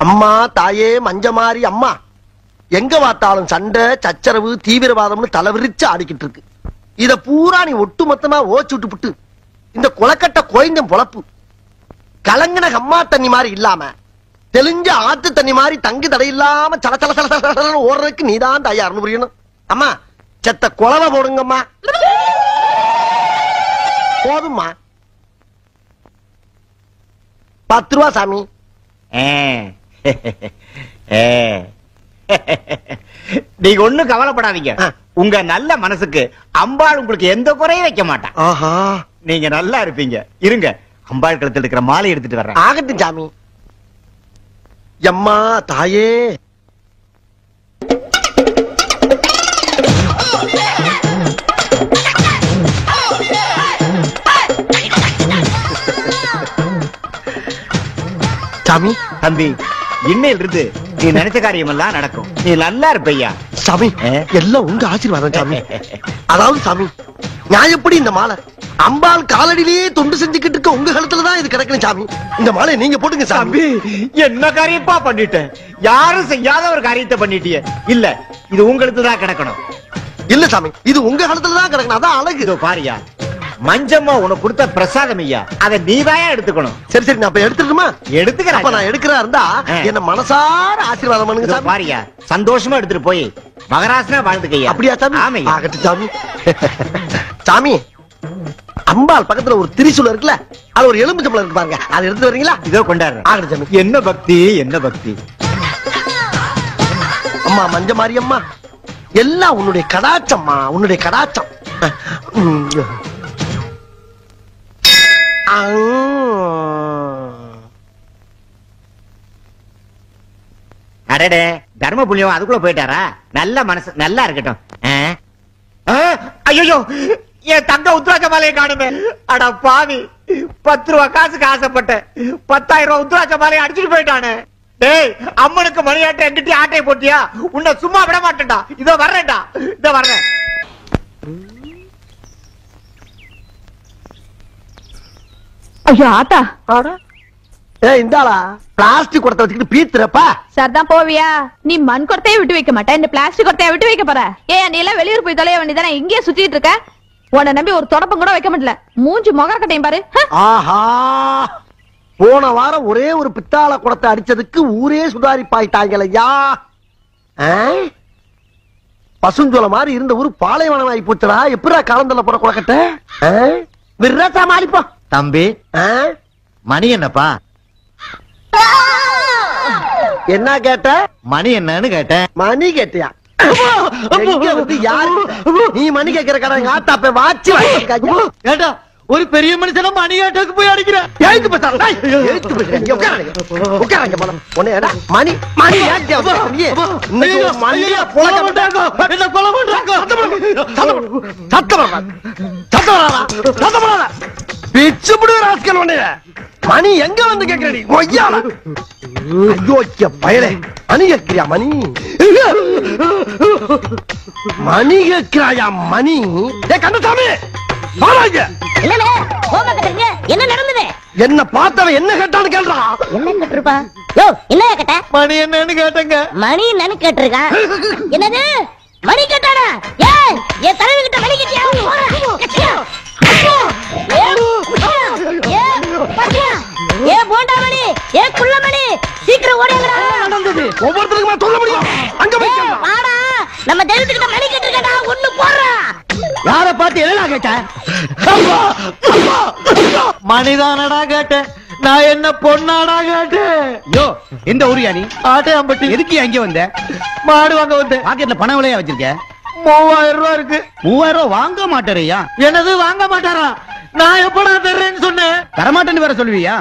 அம்மா தாயே மஞ்சமாரி அம்மா, எங்க பார்த்தாலும் சண்டை சச்சரவு தீவிரவாதம்னு தலைவிரிச்சு ஆடிக்கிட்டு இருக்கு. இத பூரா நீ ஒட்டுமொத்தமா ஓச்சு விட்டு இந்த குளக்கட்ட கோயஞ்சம் பொழப்பு கலங்கின கம்மா தண்ணி மாதிரி இல்லாம தெளிஞ்ச ஆத்து தண்ணி மாதிரி தங்கு தடை இல்லாம சல சல சல சல ஓடுறதுக்கு நீதான் தயார்னு புரியணும். அம்மா செத்த குளவை போடுங்கம்மா. போதும்மா. 10 ரூபா சாமி. நீங்க ஒண்ணும் கவலைப்படாதீங்க. உங்க நல்ல மனசுக்கு அம்பாள் உங்களுக்கு எந்த குறையும் வைக்க மாட்டான். ஆஹா, நீங்க நல்லா இருப்பீங்க. இருங்க, அம்பாள் கழுத்துல இருக்கிற மாலை எடுத்துட்டு வர்றேன். ஆகட்டும் சாமி. அம்மா தாயே. சாமி தம்பி, இன்னையில இருந்து நீ நினைச்ச காரியம் எல்லாம் நடக்கும். நீ நல்லா இருப்பையா. சாமி எல்லாம் உங்க ஆசீர்வாதம் சாமி. அதாவது சாமி, நான் எப்படி இந்த மாலை அம்பாள் காலடியிலேயே தொண்டு செஞ்சுக்கிட்டு இருக்க உங்க கழுத்துலதான் இது கிடக்கணும் சாமி. இந்த மாலை நீங்க போட்டுங்க சாமி. என்ன காரியப்பா பண்ணிட்டேன்? யாரும் செய்யாத ஒரு காரியத்தை பண்ணிட்டிய. இல்ல, இது உங்களுக்கு தான் கிடக்கணும். இல்ல சாமி, இது உங்க கழுத்துலதான் கிடக்கணும். அதான் அழகு. இதோ பாரியா, மஞ்சம்மா உனக்கு கொடுத்த பிரசாதம் ஐயா, அதை நீதாயா எடுத்துக்கணும். சரி சரி, நான் இப்ப எடுத்துட்டுமா? எடுத்துக்கிறேன். அப்ப நான் எடுக்கிறா இருந்தா என்ன மனசார ஆசீர்வாதம் பண்ணுங்க சாமி. பாரியா, சந்தோஷமா எடுத்துட்டு போய் மகராசனா வாழ்ந்துக்கையா. அப்படியா சாமி? ஆமையா. ஆகட்டும் சாமி. சாமி, அம்பாள் பக்கத்துல ஒரு திரிசூலம் இருக்குல்ல, அது ஒரு எலும்பு சம்பளம் இருக்கு பாருங்க, அதை எடுத்து வரீங்களா? இதோ கொண்டாடுறேன். ஆகட்டும் சாமி. என்ன பக்தி, என்ன பக்தி. அம்மா மஞ்ச மாரி அம்மா, எல்லாம் உன்னுடைய கடாச்சம்மா, உன்னுடைய கடாச்சம். அடடே, தர்ம புண்ணியம் அதுக்குள்ள போயிட்டாரா? நல்ல மனசு நல்லா இருக்கட்டும். ஐயோ, என் தங்க உத்ராட்ச மாலையை காணுமே. அட பாவி, 10 ரூபா காசுக்கு ஆசைப்பட்ட 10,000 ரூபாய் உத்ராட்ச மாலையை அடிச்சுட்டு போயிட்டானே. டேய், அம்மனுக்கு மணியாட்ட எங்கிட்ட ஆட்டையை போட்டியா? உன்னை சும்மா விட மாட்டேன்டா. இதோ வர்றேன்டா, இதோ வர்றேன். ஐயோ ஆத்தா, இந்தாளா பிளாஸ்டிக் குடத்தை வச்சுக்கிட்டு பீத்துறப்பா. சரிதான் போவியா? நீ மண் குடத்தையே விட்டு வைக்க மாட்டேன், இந்த பிளாஸ்டிக் குடத்தைய விட்டு வைக்க போற? ஏன் நீ எல்லாம் வெளியூர் போய் தொலைய வேண்டியதானே, இங்கேயே சுத்திட்டு இருக்க? உன்னை நம்பி ஒரு தொடப்பம் கூட வைக்க மாட்டல. மூஞ்சி முகரக்கட்டையும் பாரு. ஆஹா, போன வாரம் ஒரே ஒரு பித்தாள குடத்தை அடிச்சதுக்கு ஊரே சுதாரிப்பாயிட்டாங்களையா. பசுஞ்சோல மாதிரி இருந்த ஊரு பாலைவனம் ஆகி போச்சுடா. எப்படா காலந்தல போற குடக்கட்ட விர்ரா சமாளிப்போம். தம்பி, மணி என்னப்பா? என்ன கேட்ட? மணி என்னன்னு கேட்டேன். மணி கேட்டியா? நீ மணி கேட்கிற கடை ஆத்தாப்ப வாட்சி கேட்டா ஒரு பெரிய மனுஷன மணி கேட்டதுக்கு போய் அடிக்கிறேன். மணி மணி மணி எங்க வந்து கேட்கிறீ? பயலே, மணி கேட்கிறியா? மணி மணி கேட்கிறாயா? மணி கந்தசாமி, என்ன நடந்தது? என்ன பார்த்தவன் என்ன கேட்டான்னு கேள்றா. என்ன கேட்டிருப்பா? என்ன கேட்ட? மணி என்னன்னு கேட்டங்க. மணி என்னன்னு கேட்டிருக்கான். என்னது மணி கேட்டானா? ஏன் என் தலைவி கிட்ட மணி கேட்டியா? ஏ போண்டா மணி, ஏ குள்ள மணி, சீக்கிரம் ஓடுங்கடா. ஒவ்வொருத்தருக்குமா சொல்ல முடியும்? அங்க வாடா, நம்ம தெய்வத்துக்கிட்ட மணி கேட்டிருக்கடா. ஒண்ணு போடுறா. யார பார்த்து என்ன கேட்ட? மணிதானடா கேட்டேன். நான் என்ன பொண்ணாடா கேட்டேன். யோ, எந்த ஊரியா நீ? ஆட்டையாம்பட்டி. எதுக்கு அங்கே வந்த? மாடு வாங்க வந்தேன். பாக்கெட்ல பணம் விலையா வச்சிருக்க? 3000 ரூபாய் இருக்கு. 3000 ரூபாய் வாங்க மாட்டாரையா? என்னது வாங்க மாட்டாரா? நான் எப்படா தர்றேன்னு சொன்னேன். தரமாட்டேன்னு வேற சொல்லுவியா?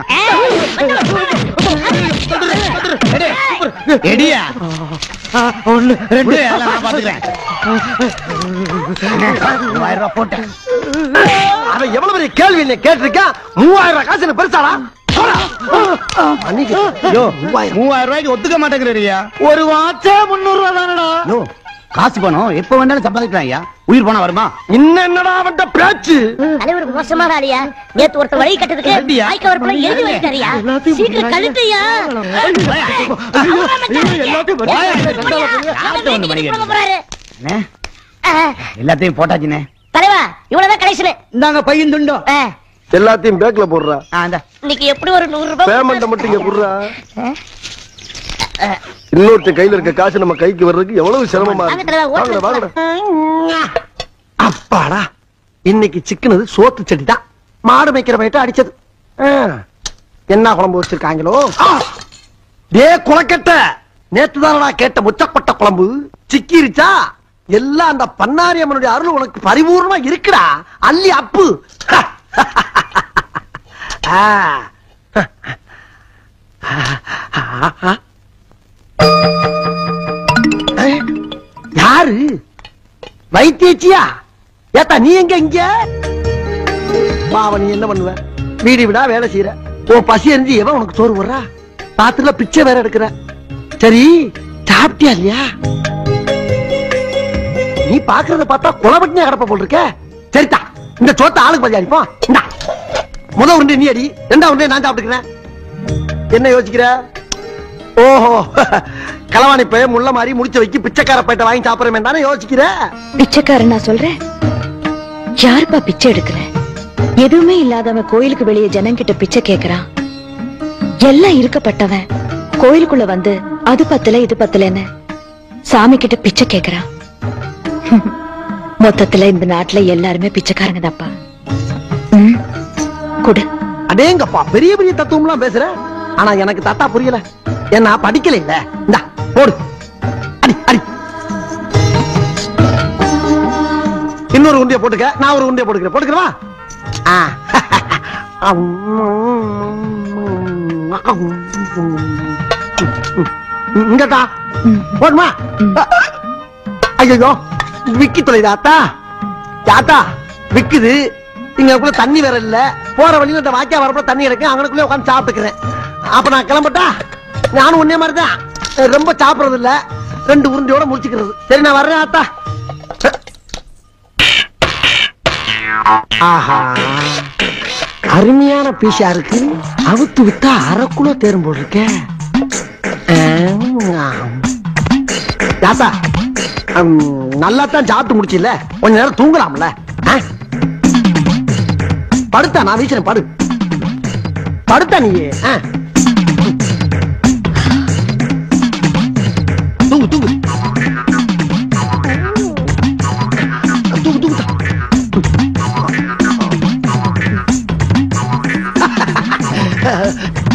எடியா, 1 2 நான் பாத்துக்கிறேன். 3000 ரூபாய் போட்டேன். அவன் எவ்வளவு பெரிய கேள்வி என்ன கேட்டிருக்கா? 3000 ரூபாய் காசு என்ன பெருசாடா? 3000 ரூபாய்க்கு ஒத்துக்க மாட்டேங்கிறீயா? ஒரு வாட்சே 300 ரூபாய் தானடா. காசு பணம் எப்ப வேணாலும் சம்பாதிக்கலாம் ஐயா. உயிர் போனா வருமா? இன்னும் என்னடா அவன்ட பேச்சு? தலைவருக்கு மோசமான ஆளியா? நேத்து ஒருத்தர் வழி கட்டதுக்கு அப்படியா? ஆய்க்க வரப்புல எழுதி வச்சிட்டாரியா? சீக்கிரம் கழுத்தையா? அண்ணே, எல்லாத்தையும் போட்டாச்சுண்ணே. தலைவா இவ்வளவுதான் கடைசினு. இந்தாங்க பையன் துண்டோம். எல்லாத்தையும் பேக்ல போடுறா. இன்னைக்கு எப்படி ஒரு 100 ரூபாய் பேமெண்ட் மட்டும் இங்க குடுறா. இன்னொருத்த கையில இருக்க காசு நம்ம கைக்கு வர்றதுக்கு எவ்வளவு சிரமமா இருக்கு. அப்பாடா, இன்னைக்கு சிக்கனது சோத்து செடி தான். மாடு மேய்க்கிற பயிட்ட அடிச்சது. என்ன குழம்பு வச்சிருக்காங்களோ? ஏ குளக்கட்ட, நேத்துதானடா கேட்ட முச்சப்பட்ட குழம்பு சிக்கிருச்சா? எல்லாம் அந்த பன்னாரி அம்மனுடைய அருள் உனக்கு பரிபூர்ணமா இருக்குடா. அள்ளி அப்பு. யாரு? வைத்தியச்சியா? ஏத்தா நீ எங்க? இங்க பாவ, நீ என்ன பண்ணுவ? வீடு விடா வேலை செய்யற. உன் பசி எரிஞ்சு எவன் உனக்கு சோறு போடுறா? பாத்துல பிச்சை வேற எடுக்கிற. சரி, சாப்பிட்டியா இல்லையா? நீ பாக்குறத பார்த்தா குலபட்டினியா கிடப்ப போல் இருக்க. சரிதா, இந்த சோத்த ஆளுக்கு பதி அடிப்போம். முத உருண்டை நீ அடி, ரெண்டா உருண்டை நான் சாப்பிட்டுக்கிறேன். என்ன யோசிக்கிற? ஓஹோ, களவாணி பைய முள்ள மாதிரி முடிச்ச வைக்க பிச்சைக்கார பையிட்ட வாங்கி சாப்பிடுறேன் தானே யோசிக்கிற? பிச்சைக்காரன் நான் சொல்றேன். யாருப்பா பிச்சை எடுக்கிற? எதுவுமே இல்லாதவன் கோயிலுக்கு வெளியே ஜனங்கிட்ட பிச்சை கேக்குறான். எல்லாம் இருக்கப்பட்டவன் கோயிலுக்குள்ள வந்து அது பத்தல இது பத்தலன்னு சாமி கிட்ட பிச்சை கேக்குறான். மொத்தத்துல இந்த நாட்டுல எல்லாருமே பிச்சைக்காரங்க தான்ப்பா. கொடு. அடேங்கப்பா, பெரிய பெரிய தத்துவம் எல்லாம் பேசுற. ஆனா எனக்கு தாத்தா புரியல. என்ன படிக்கல இல்ல. இந்தா போடு, அடி அடி. இன்னொரு உண்டிய போட்டுக்க, நான் ஒரு உண்டிய போட்டுக்கிறேன். போட்டுக்கிறவா? இங்கடா போடுமா? ஐயோ, விக்கி தொலைதாத்தா. தாத்தா விக்குது. இங்க தண்ணி வேற இல்ல. போற வழியில இந்த வாக்கியா வரப்ப தண்ணி இருக்கு. அங்கனுக்குள்ளே உட்காந்து சாப்பிட்டுக்கிறேன். அப்ப நான் கிளம்பட்டா? நானும் ஒன்னே மாதிரிதான், ரொம்ப சாப்பிடுறது இல்ல. 2 உருண்டையோட முடிச்சுக்கிறது. சரி, நான் வர்றேன் ஆத்தா. ஆஹா, அருமையான பீஸா இருக்கு. அவுத்து விட்டா அரைக்குள்ள தேரும் போல் இருக்க. தாத்தா நல்லா தான் சாப்பிட்டு முடிச்சில்ல, கொஞ்ச நேரம் தூங்கலாம்ல? படுத்தா நான் வீசுறேன். படு படுத்தா நீ. தூங்கு தூங்கு தூங்கு தூங்கு.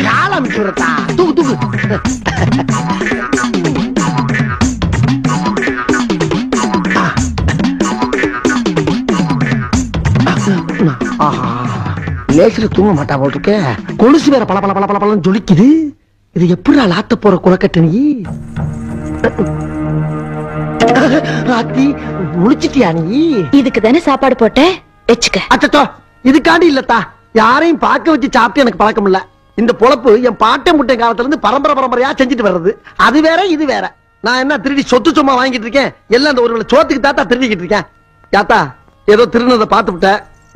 காலம் சுரத்தா. தூங்கு தூங்கு. லேசில தூங்க மாட்டா போல் இருக்க. கொலுசு வேற பல பல பல பல பலன்னு ஜொலிக்குது. இது எப்படி லாத்த போற குளக்கட்ட நீ? ராத்தி முழிச்சிட்டியா நீ? இதுக்கு தானே சாப்பாடு போட்டேன், வெச்சுக்க. அச்சோ, இதுக்காண்டி இல்லத்தா. யாரையும் பார்க்க வச்சு சாப்பிட்டு எனக்கு பழக்கம் இல்ல. இந்த பொழப்பு என் பாட்டை முட்டை காலத்துல இருந்து பரம்பரை பரம்பரையா செஞ்சுட்டு வர்றது. அது வேற இது வேற. நான் என்ன திருடி சொத்து சும்மா வாங்கிட்டு இருக்கேன்? எல்லாம் இந்த ஒரு சோத்துக்கு தாத்தா திருடிக்கிட்டு இருக்கேன். யாத்தா ஏதோ திருநதை பார்த்து விட்ட,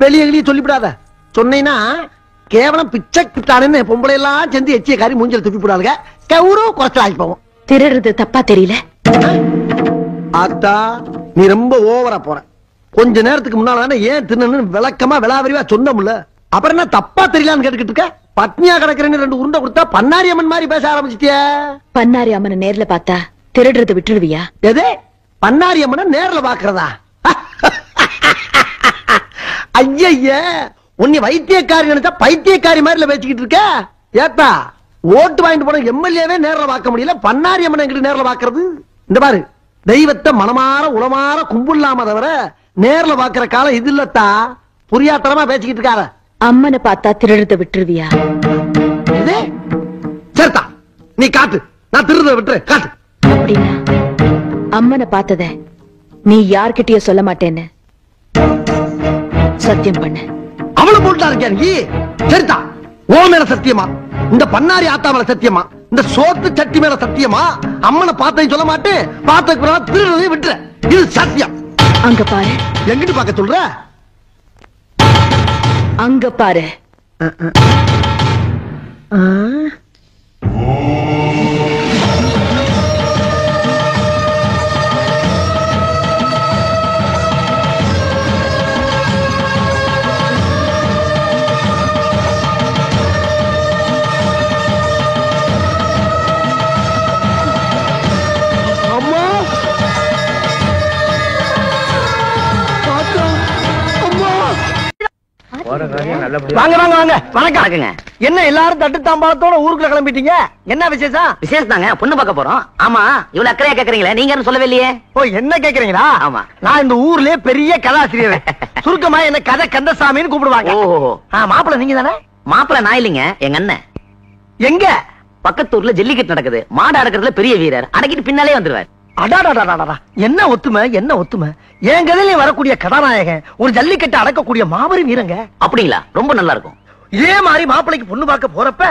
வெளியே வெளியே சொல்லிவிடாத. சொன்னீங்கன்னா கேவலம் பிச்சை கிட்டானு பொம்பளை எல்லாம் சேர்ந்து எச்சிய காரி மூஞ்சல் துப்பி போடாதுங்க. கௌரவ குறைச்சல் ஆகி போவோம். திருடுறது தப்பா தெரியல? ஆத்தா, நீ ரொம்ப ஓவரா போற. கொஞ்ச நேரத்துக்கு முன்னால ஏன் தின்னு விளக்கமா விளாவரிவா சொன்னோம்ல. அப்புறம் என்ன தப்பா தெரியலான்னு கேட்டுக்கிட்டு இருக்க? பட்னியா கிடக்குறேன்னு 2 உருண்டை கொடுத்தா பன்னாரி அம்மன் மாதிரி பேச ஆரம்பிச்சிட்டியா? பன்னாரி அம்மனை நேர்ல பார்த்தா திருடுறது விட்டுடுவியா? எது? பன்னாரி அம்மனை நேர்ல பாக்குறதா? ஐய, உன்னை வைத்தியக்காரி நினைச்சா பைத்தியக்காரி மாதிரி பேசிக்கிட்டு இருக்க. ஏத்தா, ஓட்டு வாங்கிட்டு போன எம்எல்ஏவே நேர்ல பார்க்க முடியல, பன்னாரி அம்மனை எங்கிட்ட நேர்ல பாக்குறது? இந்த பாரு, தெய்வத்தை மனமாற உளமாற கும்பிடலாம தவிர நேர்ல பாக்குற காலம் இது இல்லத்தா. புரியாத்தனமா பேசிக்கிட்டு இருக்காத. அம்மனை பார்த்தா திருடுறத விட்டுருவியா? சரிதா, நீ காட்டு. நான் திருடுறத விட்டுரு, காட்டு. அப்படின்னா அம்மனை பார்த்தத நீ யார்கிட்டயோ சொல்ல மாட்டேன்னு சத்தியம் பண்ண. அவளை போட்டா இருக்கியா நீ? சரிதா, ஓ மேல சத்தியமா? இந்த பன்னாரி ஆத்தா மேல சத்தியமா? இந்த சோத்து சட்டி மேல சத்தியமா? அம்மனை பார்த்தேன்னு சொல்ல மாட்டேன். பார்த்த திருடுறதையும் விட்டுற. இது சத்தியம். அங்க பாரு. எங்கிட்டு பார்க்க சொல்ற? அங்க பாரு. வாங்க வாங்க வாங்க. வணக்கம். என்ன எல்லாரும் தட்டு தாம்பாளத்தோட ஊருக்குள்ள கிளம்பிட்டீங்க? என்ன விசேஷம்? விசேஷம் தாங்க, பொண்ணு பார்க்க போறோம். ஆமா, இவ்வளவு அக்கறையா கேக்குறீங்களே, நீங்க யாரும் சொல்லவே இல்லையே. ஓ, என்ன கேக்குறீங்களா? ஆமா. நான் இந்த ஊர்லயே பெரிய கதாசிரியர். சுருக்கமா என்ன கதை கந்தசாமின்னு கூப்பிடுவாங்க. ஓஹோ. மாப்பிள்ள நீங்க தானே? மாப்பிள்ள நான் இல்லைங்க, எங்க அண்ணன். எங்க? பக்கத்தூர்ல ஜல்லிக்கட்டு நடக்குது, மாடு அடக்கிறதுல பெரிய வீரர், அடக்கிட்டு பின்னாலே வந்துருவார். அடாடாடாடா, என்ன ஒத்துமை, என்ன ஒத்துமை. என் கதையில வரக்கூடிய கதாநாயகன் ஒரு ஜல்லிக்கட்டு அடக்கக்கூடிய மாபெரும் வீரங்க. அப்படிங்களா? ரொம்ப நல்லா இருக்கும். இதே மாதிரி மாப்பிள்ளைக்கு பொண்ணு பார்க்க போறப்ப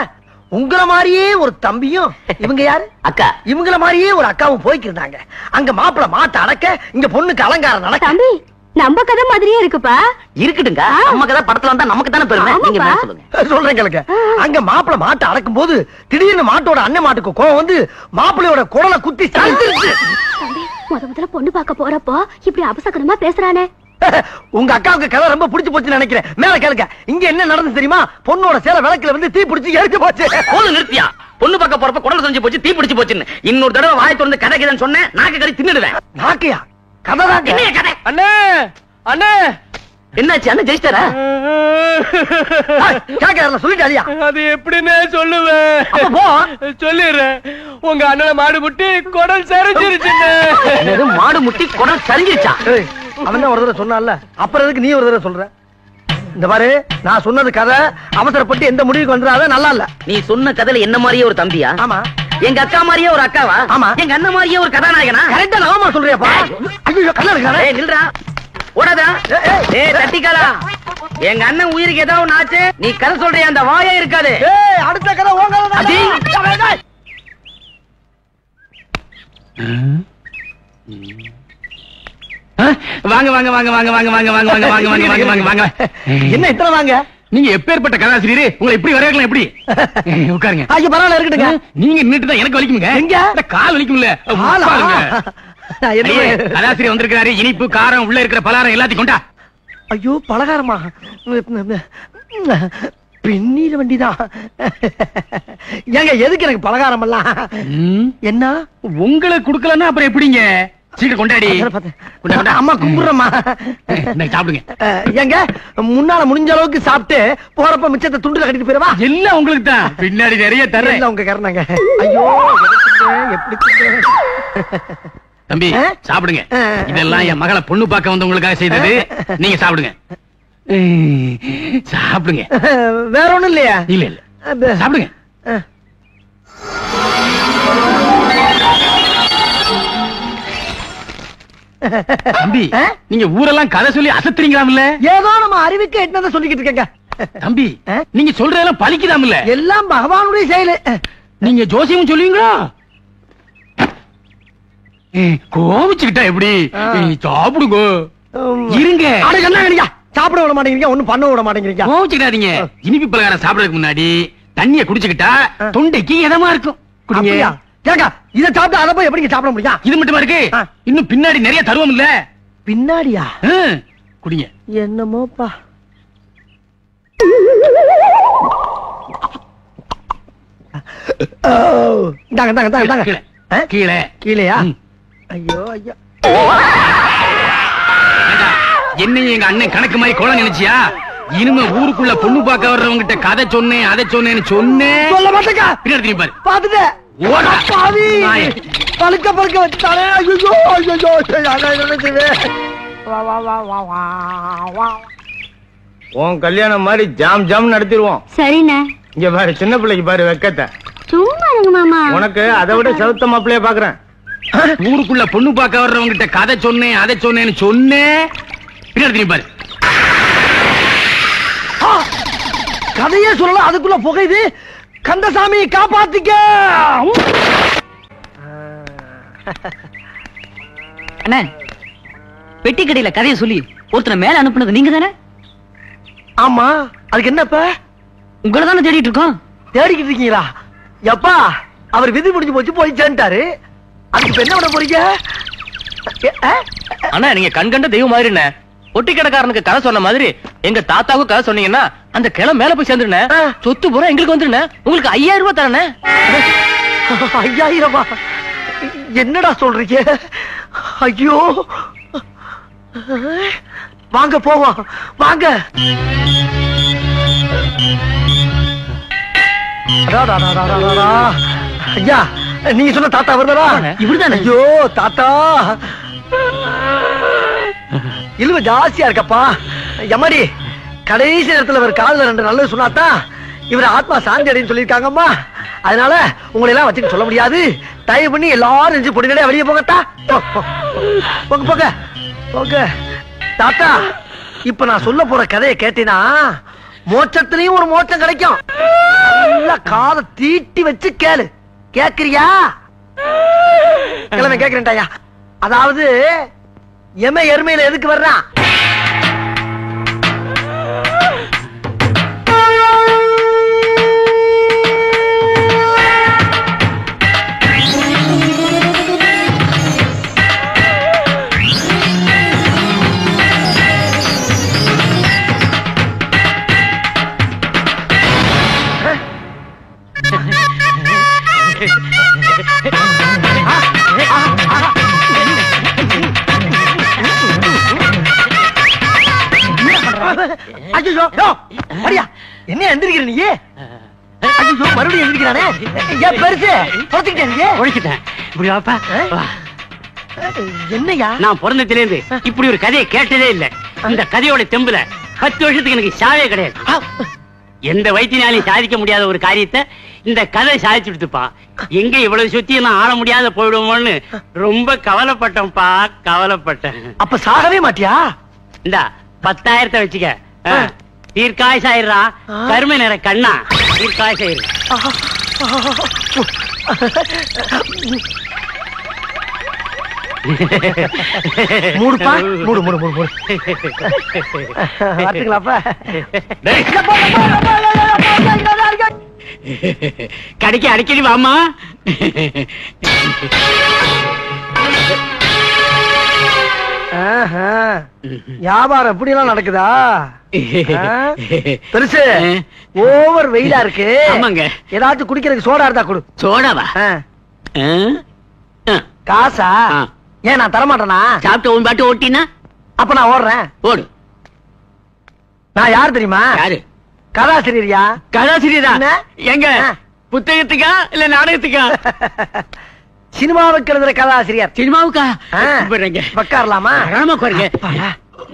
உங்கள மாதிரியே ஒரு தம்பியும், இவங்க யாரு அக்கா, இவங்கள மாதிரியே ஒரு அக்காவும் போய்க்கிருந்தாங்க. அங்க மாப்பிள்ள மாட்ட அடக்க, இங்க பொண்ணுக்கு அலங்காரம் நடக்க. தம்பி, நம்ம கதை மாதிரியே இருக்குப்பா. இருக்கட்டுங்க, நம்ம கதை படத்துல வந்தா நமக்கு தானே பெருமை. நீங்க மேல சொல்லுங்க. சொல்றேன் கேளுங்க. அங்க மாப்பிள்ள மாட்ட அடக்கும் போது திடீர்னு மாட்டோட அண்ணன் மாட்டுக்கு கோவம் வந்து மாப்பிள்ளையோட குடலை குத்தி சாய்ச்சிருச்சு. முதல்ல பொண்ணு பார்க்க போறப்போ இப்படி அபசகரமா பேசுறானே. உங்க அக்காவுக்கு கதை ரொம்ப பிடிச்சு போச்சுன்னு நினைக்கிறேன். மேல கேளுங்க. இங்க என்ன நடந்து தெரியுமா? பொண்ணோட சேலை விளக்குல வந்து தீ பிடிச்சு எரிச்சு போச்சு. போது நிறுத்தியா? பொண்ணு பார்க்க போறப்ப குடல் செஞ்சு போச்சு, தீ பிடிச்சு போச்சுன்னு இன்னொரு தடவை வாய் திறந்து கதை கதைன்னு சொன்னேன், நாக்கு கறி தின்னுடுவேன். நாக்கையா? கதை தான் என்ன கதை? அண்ணே அண்ணே, என்னாச்சு? அண்ணன் ஜெயிச்சிட்டாரா? கேட்க சொல்லிட்டாலியா? அது எப்படின்னு சொல்லுவேன். அப்ப போ. சொல்லிடுறேன். உங்க அண்ணனை மாடு முட்டி குடல் சரிஞ்சிருச்சுன்னு. என்னது, மாடு முட்டி குடல் சரிஞ்சிருச்சா? ஏய், அவன் தான் ஒரு தடவை சொன்னான்ல, அப்புறம் எதுக்கு நீ ஒரு தடவை சொல்ற? இந்த பாரு, நான் சொன்னது கதை. அவசரப்பட்டு எந்த முடிவுக்கு வந்துடாத, நல்லா இல்ல. நீ சொன்ன கதையில என்ன மாதிரியே ஒரு தம்பியா? ஆமா. எங்க அக்கா மாதிரியே ஒரு அக்காவா? ஆமா. எங்க அண்ணன் மாதிரியே ஒரு கதாநாயகனா? கரெக்டா நாம சொல்றியாப்பா? ஐயோ, கல்ல இருக்கானே. ஏய் நில்றா, ஓடாதா. ஏய் தட்டிக்காலா, எங்க அண்ணன் உயிருக்கு ஏதாவது ஒண்ணு ஆச்சு, நீ கதை சொல்றியா? அந்த வாயே இருக்காது. ஏய், அடுத்த கதை உங்க கதை அடி. தான். வாங்க வாங்க வாங்க வாங்க வாங்க வாங்க வாங்க வாங்க வாங்க வாங்க வாங்க வாங்க வாங்க. என்ன இத்தனை வாங்க? நீங்க எப்பேற்பட்ட கதாசிரியரே, உங்களை எப்படி வரவேற்கலாம்? எப்படி உட்காருங்க. ஐயோ, பரவாயில்ல, இருக்கட்டுங்க. நீங்க நின்னுட்டு தான் எனக்கு வலிக்குங்க. எங்க? கால் வலிக்கும்ல. ஆளா? உட்காருங்க. என்ன? ஐயே, கதாசிரியர் வந்திருக்காரு. இனிப்பு காரம் உள்ள இருக்கிற பலகாரம் எல்லாத்தையும் கொண்டா. ஐயோ, பலகாரமா? பின்னீர் வண்டிதான். ஏங்க, எதுக்கு எனக்கு பலகாரம் எல்லாம்? என்ன உங்களுக்கு குடுக்கலன்னா அப்புறம் எப்படிங்க? சீக்கிரம் கொண்டாடி. அம்மா கும்பிடுறம்மா. சாப்பிடுங்க. ஏங்க, முன்னால முடிஞ்ச அளவுக்கு சாப்பிட்டு போறப்ப மிச்சத்தை துண்டுல கட்டிட்டு போயிடவா? எல்லாம் உங்களுக்கு தான், பின்னாடி நிறைய தர்றேன். எல்லாம் உங்க கரணங்க. ஐயோ, எப்படி தம்பி சாப்பிடுங்க. இதெல்லாம் என் மகளை பொண்ணு பார்க்க வந்தவங்களுக்காக செய்தது. நீங்க சாப்பிடுங்க. சாப்பிடுங்க. வேற ஒண்ணும் இல்லையா? இல்ல இல்ல, சாப்பிடுங்க. தம்பி, நீங்க ஊரெல்லாம் கதை சொல்லி அசத்துறீங்களாம்ல? ஏதோ நம்ம அறிவுக்கு என்னதான் சொல்லிக்கிட்டு இருக்கேங்க. தம்பி, நீங்க சொல்றதெல்லாம் பலிக்குதாம்ல? எல்லாம் பகவானுடைய செயலு. நீங்க ஜோசியம் சொல்லுவீங்களா? கோவிச்சுக்கிட்டா எப்படி? சாப்பிடுங்க. இருங்க. என்ன சாப்பிட விட மாட்டேங்கிறீங்க, ஒண்ணும் பண்ண விட மாட்டேங்கிறீங்க. கோவிச்சுக்கிட்டாதீங்க. இனிப்பு பலகாரம் சாப்பிடறதுக்கு முன்னாடி தண்ணிய குடிச்சுக்கிட்டா தொண்டைக்கு இதமா இருக்கும். குடிங்க. ஏங்க, இத சாப்பிட்டா அத போய் எப்படிங்க சாப்பிட முடியும்? இது மட்டுமா இருக்கு, இன்னும் பின்னாடி நிறைய தருவோம் இல்ல? பின்னாடியா? குடிங்க. என்னமோப்பா. கீழே கீழையா? ஐயோ ஐயோ, என்னையும் எங்க அண்ணன் கணக்கு மாதிரி கோலம் நினைச்சியா? இனிமே ஊருக்குள்ள பொண்ணு பார்க்க வர்றவங்க கிட்ட கதை சொன்னேன், அதை சொன்னேன்னு சொன்னேன். சொல்ல மாட்டேங்க. பின்னாடி திரும்பி பாரு. பாத்துட்டேன். பழுக்க பழுக்க வச்சுட்டானே. உன் கல்யாணம் மாதிரி ஜாம் ஜாம் நடத்திடுவோம். சரிண்ணே. இங்க பாரு, சின்ன பிள்ளைக்கு பாரு வெக்கத்தை. சும்மா இருங்க மாமா. உனக்கு அதை விட செலுத்த மாப்பிள்ளைய பாக்குறேன். ஊருக்குள்ள பொண்ணு பார்க்க வர்றவங்க கிட்ட கதை சொன்னேன், அதை சொன்னேன்னு சொன்னேன். பின்னாடி திரும்பி பாரு. கதையே சொல்லலாம், அதுக்குள்ள புகையுது. கந்தசாமி காப்பாத்திக்க. அண்ணே, பெட்டி கடையில கதையை சொல்லி ஒருத்தனை மேல அனுப்புனது நீங்க தானே? ஆமா, அதுக்கு என்னப்ப? உங்களை தானே தேடிட்டு இருக்கோம். தேடிக்கிட்டு இருக்கீங்களா? எப்பா அவர் விதி முடிஞ்சு போச்சு, போய் சேர்ந்துட்டாரு. அதுக்கு என்ன பண்ண போறீங்க? அண்ணா நீங்க கண்கண்ட தெய்வம் மாதிரி என்ன, ஒட்டி கடைக்காரனுக்கு கதை சொன்ன மாதிரி எங்க தாத்தாவுக்கு கதை சொன்னீங்கன்னா அந்த கிளை மேல போய் சேர்ந்துருனே, சொத்து பூரா எங்களுக்கு வந்துருனே, உங்களுக்கு 5000 ரூபாய் தரனே. 5000? என்னடா சொல்றீங்க? ஐயோ, வாங்க போவோம், வாங்க. ஐயா, நீங்க சொன்ன தாத்தா வருதா? இவருதானே? ஐயோ தாத்தா, இழுவ ஜாஸ்தியா இருக்கப்பா. எம்மாடி, கடைசி நேரத்துல ஒரு காலில் 2 நல்லது சொன்னாதான் இவர் ஆத்மா சாந்தி அடைன்னு சொல்லியிருக்காங்கம்மா. அதனால உங்களை எல்லாம் வச்சுட்டு சொல்ல முடியாது. தயவு பண்ணி எல்லாரும் நெஞ்சு பொடிநடையா வெளியே போகத்தா. போங்க போங்க போங்க. தாத்தா, இப்ப நான் சொல்ல போற கதையை கேட்டீங்கன்னா மோட்சத்திலையும் ஒரு மோட்சம் கிடைக்கும். நல்லா காதை தீட்டி வச்சு கேளு. கேக்குறியா? கிழமை கேக்குறேன்டாயா. அதாவது எருமையில எதுக்கு வர்றான்? என்ன எந்திரிக்கிற நீ? ஐயோ, மறுபடியும் எந்திரிக்கிறானே. ஏன் பெருசு ஒழிச்சிட்டேன். என்னையா? நான் பிறந்ததிலிருந்து இப்படி ஒரு கதையை கேட்டதே இல்ல. இந்த கதையோட தெம்புல 10 வருஷத்துக்கு எனக்கு சாவே கிடையாது. எந்த வைத்தியனாலையும் சாதிக்க முடியாத ஒரு காரியத்தை இந்த கதை சாதிச்சுடுப்பா. எங்க இவ்வளவு சுத்தி நான் ஆள முடியாத போயிடுவோம்னு ரொம்ப கவலைப்பட்டேன்ப்பா, கவலைப்பட்டேன். அப்ப சாகவே மாட்டியா? இந்த 10,000 வச்சுக்க. தீர்க்காயசாயிரா, கருமை நிற கண்ணா, தீர்க்காயசாயிரு. மூடுப்பா, மூடு மூடு மூடு மூடு. பார்த்துக்கலாப்பா. கடைக்கு அடிக்கடி வாமா. வியாபாரம் எப்படி எல்லாம் நடக்குதா? பெருசு ஓவர் வெயிலா இருக்கு. ஆமாங்க. ஏதாச்சும் குடிக்கிறதுக்கு சோடா இருந்தா கொடு. சோடாவா? காசா? ஏன் நான் தரமாட்டேனா? சாப்பிட்டு உன் பாட்டு ஓட்டினா அப்ப நான் ஓடுறேன். ஓடு. நான் யாரு தெரியுமா? யாரு? கதாசிரியரியா? கதாசிரியரா? எங்க புத்தகத்துக்கா இல்ல நாடகத்துக்கா? சினிமாவுக்கு எழுதுற கதாசிரியர். சினிமாவுக்கா? உட்காரலாமா?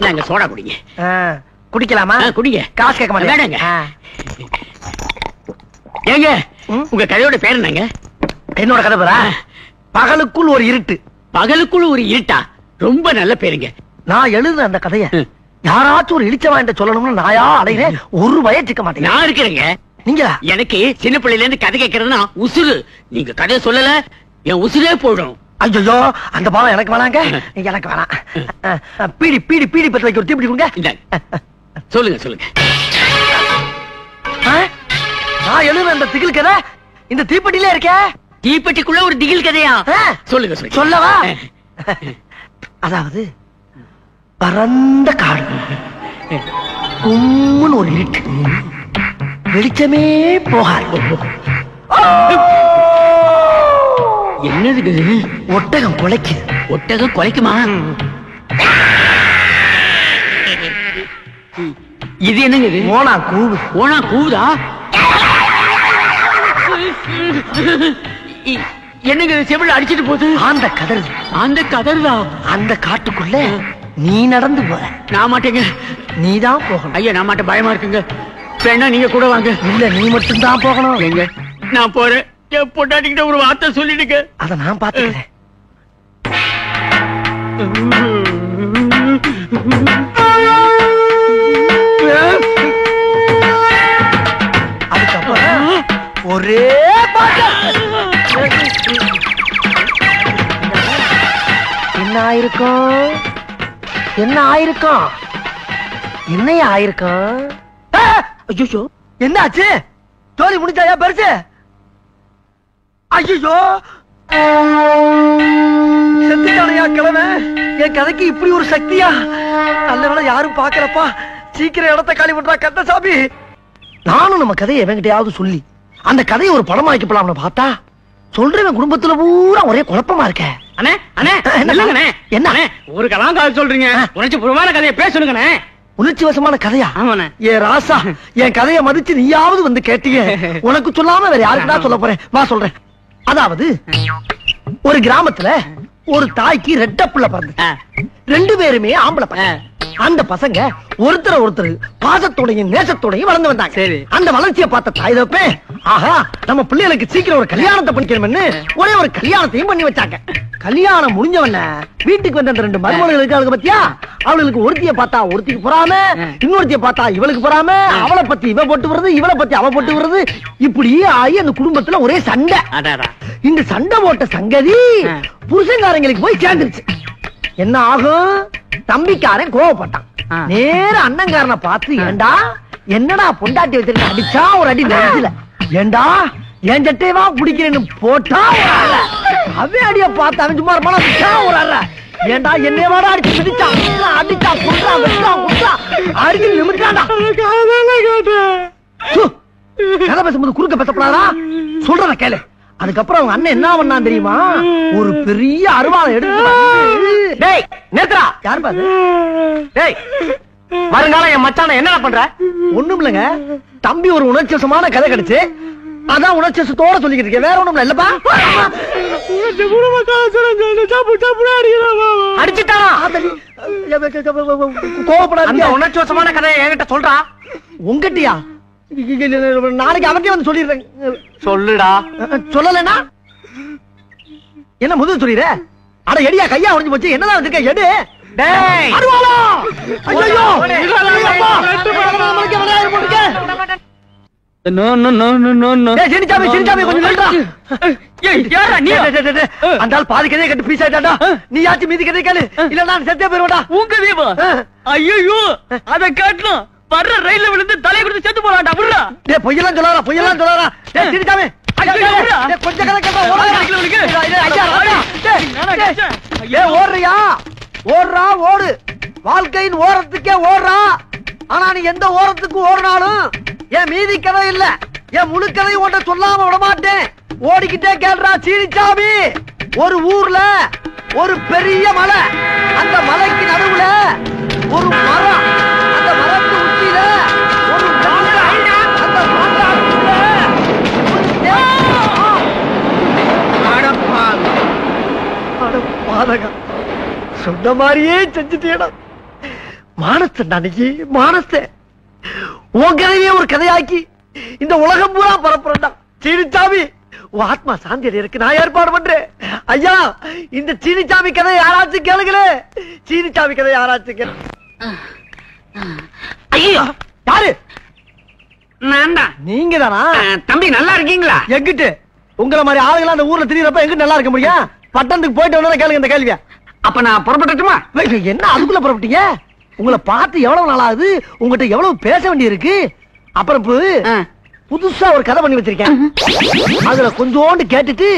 நாங்க சோடா குடிங்க. குடிக்கலாமா? குடிங்க. காசு கேட்க மாட்டேங்க. ஏங்க உங்க கதையோட பேர் என்னங்க? என்னோட கதை பேரா? பகலுக்குள் ஒரு இருட்டு. பகலுக்குள் ஒரு இருட்டா? ரொம்ப நல்ல பேருங்க. நான் எழுதுன அந்த கதைய யாராச்சும் ஒரு இழிச்சவாண்ட சொல்லணும்னு நாயா அலைகிறேன். ஒரு வயச்சுக்க மாட்டேங்க. நான் இருக்கிறேங்க. நீங்களா? எனக்கு சின்ன பிள்ளையில இருந்து கதை கேட்கறதுன்னா உசுறு. நீங்க கதையை சொல்லல என் உசுரே போயிடும். ஐயோ, அந்த பாவம் எனக்கு வேணாங்க. எனக்கு வேணாம். பீடி பீடி பீடி பத்த வைக்க ஒரு தீப்பிடி கொடுங்க. சொல்லுங்க சொல்லுங்க. நான் எழுதுன அந்த திகில் கதை இந்த தீப்பெட்டில இருக்க. தீப்பெட்டிக்குள்ள ஒரு திகில் கதையா? சொல்லுங்க சொல்லுங்க. சொல்லவா? அதாவது பரந்த காடு, கும்முன்னு ஒரு இருட்டு, வெளிச்சமே போகாது. என்னது? ஒட்டகம் குலைக்குது. ஒட்டகம் குலைக்குமா? இது என்னங்க? இது ஓனா கூவு. ஓனா கூவுதா? என்னங்க செவில அடிச்சிட்டு போகுது? அந்த கதறு. அந்த கதறுதா? அந்த காட்டுக்குள்ள நீ நடந்து போற. நான் மாட்டேங்க. நீதான் போகணும். ஐயா நான் மாட்டேன், பயமா இருக்குங்க. வேணா நீங்க கூட வாங்க. இல்ல, நீ மட்டும் தான் போகணும். எங்க? நான் போறேன். என் பொண்டாட்டிக்கிட்ட ஒரு வார்த்தை சொல்லிடுங்க. அத நான் பாத்துக்கிறேன். அதுக்கப்புறம் ஒரே பாட்டு. என்ன இருக்கும்? என்ன ஆயிருக்கும்? என்னையா ஆயிருக்கும்? ஐயோ, என்ன ஆச்சு? தோழி முடிச்சாயா பெருசு? ஐயோ, செத்துட்டானையா கிழமை. என் கதைக்கு இப்படி ஒரு சக்தியா? நல்ல வேளை யாரும் பாக்கலப்பா. சீக்கிரம் இடத்த காலி பண்றா கந்தசாமி. நானும் நம்ம கதையை எவங்கிட்டயாவது சொல்லி அந்த கதையை ஒரு படமா வைக்கப்படலாம்னு பார்த்தா சொல்றவன் குடும்பத்துல பூரா ஒரே குழப்பமா இருக்க. அண்ணே அண்ணே இல்லங்கண்ணே. என்ன ஒரு கதை சொல்றீங்க? உணர்ச்சி பூர்வமான கதையை பேசணுங்கண்ணே. உணர்ச்சி வசமான கதையா? ஆமாண்ணே. ஏ ராசா, என் கதையை மதிச்சு நீயாவது வந்து கேட்டீங்க. உனக்கு சொல்லாம வேற யாருக்கு தான் சொல்ல போறேன்? வா சொல்றேன். அதாவது ஒரு கிராமத்துல ஒரு தாய்க்கு ரெட்ட பிள்ளை பிறந்து, ரெண்டு பேருமே ஆம்பளை பையன். அந்த பசங்க ஒருத்தர் பாசத்தோடையும் நேசத்தோடையும் வளர்ந்து வந்தாங்க. சரி. அந்த வளர்ச்சியை பார்த்த தாய் தப்பேன், ஆஹா நம்ம பிள்ளைகளுக்கு சீக்கிரம் ஒரு கல்யாணத்தை பண்ணிக்கணும்னு ஒரே ஒரு கல்யாணத்தையும் பண்ணி வச்சாங்க. கல்யாணம் முடிஞ்சவன வீட்டுக்கு வந்த அந்த ரெண்டு மருமகள் இருக்காங்க பத்தியா, அவளுக்கு ஒருத்திய பார்த்தா ஒருத்திக்கு பொறாம, இன்னொருத்திய பார்த்தா இவளுக்கு பொறாம, அவளை பத்தி இவ போட்டு வருது, இவளை பத்தி அவ போட்டு வருது. இப்படியே ஆகி அந்த குடும்பத்துல ஒரே சண்டை. இந்த சண்டை போட்ட சங்கதி புருஷங்காரங்களுக்கு போய் சேர்ந்துருச்சு. என்ன ஆகும்? தம்பிக்காரன் கோவப்பட்டான். நேர அண்ணங்காரனை பார்த்து, ஏண்டா என்னடா பொண்டாட்டி வச்சிருக்க அடிச்சா ஒரு அடி நெஞ்சில, ஏண்டா என் சட்டையவா குடிக்கிறேன்னு போட்டா ஒரு அற, அவன் அடிய பார்த்து அவன் சும்மா இருப்பானா ஒரு அற, ஏண்டா என்னையவாடா அடிச்சு மிதிச்சான், அடிச்சா குடுறா வெட்டா குடுறா அடிச்சு நிமிட்டாண்டா. கதை பேசும்போது குறுக்க பேசப்படாதா? சொல்றத கேளு. அதுக்கப்புறம் அவங்க அண்ணன் என்ன பண்ணா தெரியுமா? ஒரு பெரிய அருவாளை எடுத்து, டேய் நேத்ரா, யாரு பாரு, டேய் வருங்காலம் என் மச்சான என்ன பண்ற? ஒண்ணும் இல்லங்க, தம்பி ஒரு உணர்ச்சிவசமான கதை கிடைச்சு அதான் உணர்ச்சிவசத்தோட சொல்லிக்கிட்டு இருக்கேன், வேற ஒண்ணும் இல்லப்பா. அடிச்சுட்டானா? கோவப்படாத, உணர்ச்சிவசமான கதையை என்கிட்ட சொல்றா. உங்கட்டியா? நாளைக்கு அவர்கிட்ட வந்து சொல்லிடுறேன். சொல்லுடா. சொல்லலன்னா என்ன முதல் சொல்லிடுற? அட எடியா, கையா உடைஞ்சு போச்சு, என்னதான் வந்திருக்க? எடு. டேய் அருவாளா! ஐயோ அந்த பாதி கதையை கட்டு பீஸ் ஆயிட்டாடா. நீ யாச்சு மீதி கதை கேளு, இல்ல நான் செத்தே போயிருவேடா. உங்க வீவா? ஐயோ, அத காட்டணும். வர்ற ரயில்ல விழுந்து தலை கொடுத்து செத்து போறான்டா. விடுறா. டேய் பொய்யெல்லாம் சொல்லாதா, பொய்யெல்லாம் சொல்லாதா. டேய் சிரிக்காமே. கொஞ்சம் கதை கேட்டா ஓடுறியா? ஓடுறா ஓடு, வாழ்க்கையின் ஓரத்துக்கே ஓடுறா. ஆனா நீ எந்த ஓரத்துக்கு ஓடினாலும் என் மீதி கதை இல்ல, என் முழு கதையும் ஒன்றை சொல்லாம விட மாட்டேன். ஓடிக்கிட்டே கேள்றா சீனிச்சாமி. ஒரு ஊர்ல ஒரு பெரிய மலை, அந்த மலைக்கு நடுவுல ஒரு மரம், அந்த மரத்து உச்சியில ஒரு அந்த சொன்ன மாதிரியே செஞ்சுட்டேடா. மானஸ்த அன்னைக்கு மானஸ்த உன் கதையே ஒரு கதையாக்கி இந்த உலகம் பூரா பரப்புறா. சீனிச்சாமி, உன் ஆத்மா சாந்தி அடையறதுக்கு நான் ஏற்பாடு பண்றேன். ஐயா, இந்த சீனிச்சாமி கதை யாராச்சும் கேளுங்களே. சீனிச்சாமி கதை யாராச்சும் கேளு. ஐயோ யாரு? நான் தான். நீங்க தானா? தம்பி நல்லா இருக்கீங்களா? எங்கிட்டு உங்களை மாதிரி ஆளுங்களா அந்த ஊர்ல திரியறப்ப எங்கிட்டு நல்லா இருக்க முடியும்? பட்டணத்துக்கு போயிட்டு வந்தா கேளுங்க இந்த கேள்வியா. அப்ப நான் புறப்பட்டுமா? என்ன அதுக்குள்ள புறப்பட்டீங்க? உங்களை பார்த்து எவ்வளவு நாள் ஆகுது, உங்ககிட்ட எவ்வளவு பேச வேண்டி இருக்கு. அப்புறம் புதுசா ஒரு கதை பண்ணி வச்சிருக்கேன். அதுல கொஞ்சோண்டு கேட்டுட்டு